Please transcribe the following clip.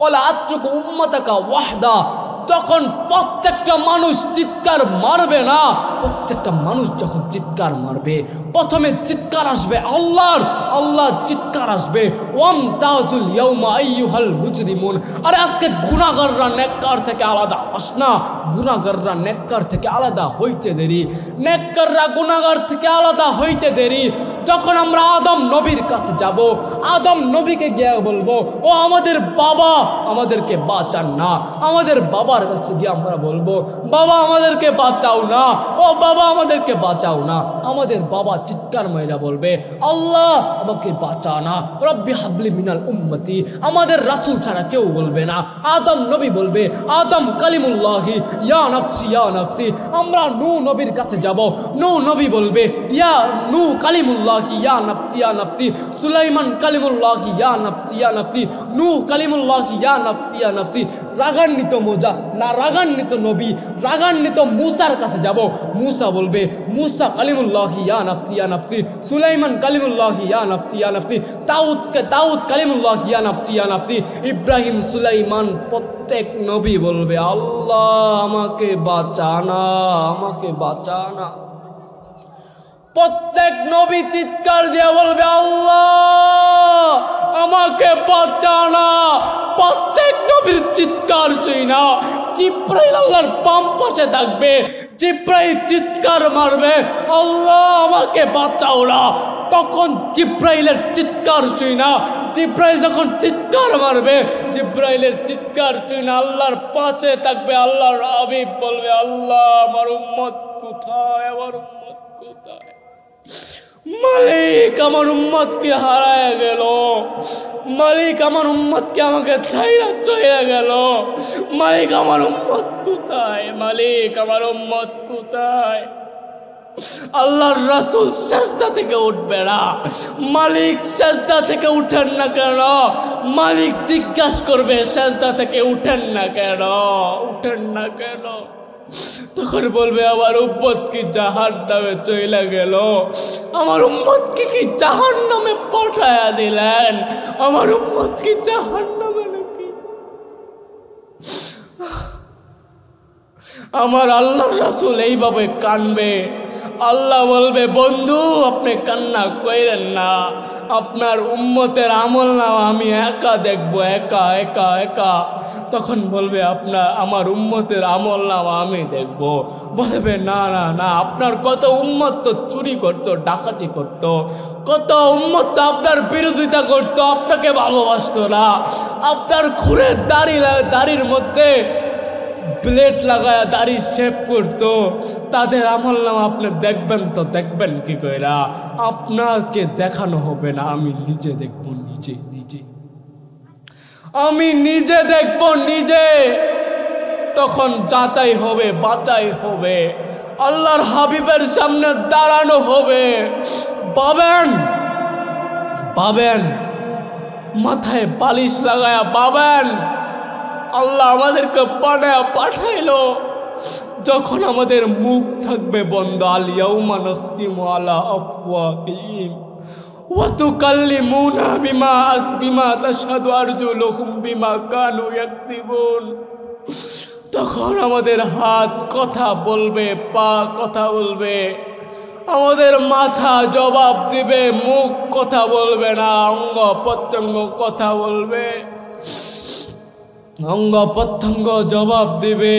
OLA আত্রুকু উম্মাতাকা ওয়াহদা, তখন প্রত্যেকটা মানুষ চিৎকার মারবে না, প্রত্যেকটা মানুষ যখন চিৎকার মারবে প্রথমে চিৎকার আসবে আল্লাহর, আল্লাহর চিৎকার আসবে ওয়ামতাজুল ইয়াউমা আইয়ুহাল মুজরিমুন। আরে আজকে গুনাহগাররা নেককার থেকে আলাদা হস না, গুনাহগাররা নেককার থেকে আলাদা হইতে দেরি, নেককাররা গুনাহগার থেকে আলাদা হইতে দেরি। যখন আমরা আদম নবীর কাছে যাব, আদম নবীকে গিয়ে বলবো ও আমাদের বাবা আমাদেরকে বাঁচান না, আমাদের বাবার কাছে গিয়ে আমরা বলবো বাবা আমাদেরকে বাঁচাও না, ও বাবা আমাদেরকে বাঁচাও না। আমাদের বাবা চিৎকার মাইরা বলবে আল্লাহ আমাকে বাঁচা না, রব্বি হাবলি মিনাল উম্মতি। আমাদের রাসূল ছাড়া কেউ বলবে না। আদম নবী বলবে আদম কালিমুল্লাহি ইয়া নাফসি ইয়া নাফসি। আমরা নূহ নবীর কাছে যাব, নূহ নবী বলবে ইয়া নূহ কালিমুল্লাহি ইয়া নাফসি ইয়া নাফসি। সুলাইমান কালিমুল্লাহি ইয়া নাফসি ইয়া নাফসি। নূহ কালিমুল্লাহি ইয়া নাফসি ইয়া নাফসি। রাগান্বিত মোজা না রাগান্বিত নবী, রাগান্বিত মূসার কাছে যাব, মূসা বলবে মূসা কালিমুল্লাহি ইয়া নাফসি ইয়া নাফসি। সুলাইমান কালিমুল্লাহি ইয়া নাফসি ইয়া নাফসি। দাউদ কালিমুল্লাহি ইয়া নাফসি ইয়া নাফসি। ইব্রাহিম সুলাইমান প্রত্যেক নবী বলবে আল্লাহ আমাকে বাঁচানা, আমাকে বাঁচানা। প্রত্যেক নবী চিৎকার দিয়ে বলবে আল্লাহ আমাকে বাঁচানা। প্রত্যেক নবীর চিৎকার শুই না জিব্রাইল আল্লাহর বাম পাশে থাকবে, জিব্রাইল চিৎকার মারবে আল্লাহ আমাকে বাঁচাও না। তখন জিব্রাইলের চিৎকার শুই না, জিব্রাইল যখন চিৎকার মারবে জিব্রাইলের চিৎকার শুই না আল্লাহর পাশে থাকবে আল্লাহর হাবিব বলবে আল্লাহ আমার উম্মত কোথায়, আমার উম্মত কোথায়। মালিক আমার উম্মতকে হারায় গেল, মালিক আমার উম্মতকে আমাকে ছাইরা চলে গেল, মালিক আমার উম্মত কোথায়, মালিক আমার উম্মত কোথায়। আল্লাহর রাসূল সাজদা থেকে উঠবে না, মালিক সাজদা থেকে উঠেন না কেন? মালিক জিজ্ঞাসা করবে সাজদা থেকে উঠেন না কেন, উঠেন না কেন? তখন বলবে আমার উম্মত কি জাহান্নামে চলে গেল, আমার উম্মত কি জাহান্নামে পাঠায়া দিলেন, আমার উম্মত কি জাহান্নামে নাকি? আমার আল্লাহর রাসূল এইভাবে কানবে। আল্লাহ বলবে বন্ধু আপনি কান্না কইরেন না, আপনার উম্মতের আমল নাও আমি একা দেখবো, একা একা একা। তখন বলবে আমার উম্মতের আমল নাও আমি দেখবো। বলবে না না না, আপনার কত উম্মত তো চুরি করতো, ডাকাতি করতো, কত উম্মত তো আপনার বিরোধিতা করতো, আপনাকে ভালোবাসতো না। আপনার খুরের দাড়ির মধ্যে ব্লেড লাগায়া দাড়ি শেভ করতো, তাদের আমল নাম আপনি দেখবেন তো দেখবেন কি কইরা? আপনাকে দেখানো হবে না, আমি নিজে দেখবো, নিজে নিজে আমি নিজে দেখবো নিজে। তখন যাচাই হবে, বাছাই হবে, আল্লাহর হাবিবের সামনে দাঁড়ানো হবে। পাবেন পাবেন মাথায় বালিশ লাগায়া পাবেন। আল্লাহ আমাদেরকে পাঠাইলো যখন আমাদের মুখ থাকবে বন্ধ। আল ইয়াউমা নাখতিমু আলা আফওয়াহিহিম ওয়া তুকাল্লিমুনা বিমা তাশহাদু আরজুলুহুম বিমা কানু ইয়াকতিবুন। তখন আমাদের হাত কথা বলবে, পা কথা বলবে, আমাদের মাথা জবাব দিবে, মুখ কথা বলবে না, অঙ্গ প্রত্যঙ্গ কথা বলবে, অঙ্গ প্রত্যঙ্গ জবাব দিবে।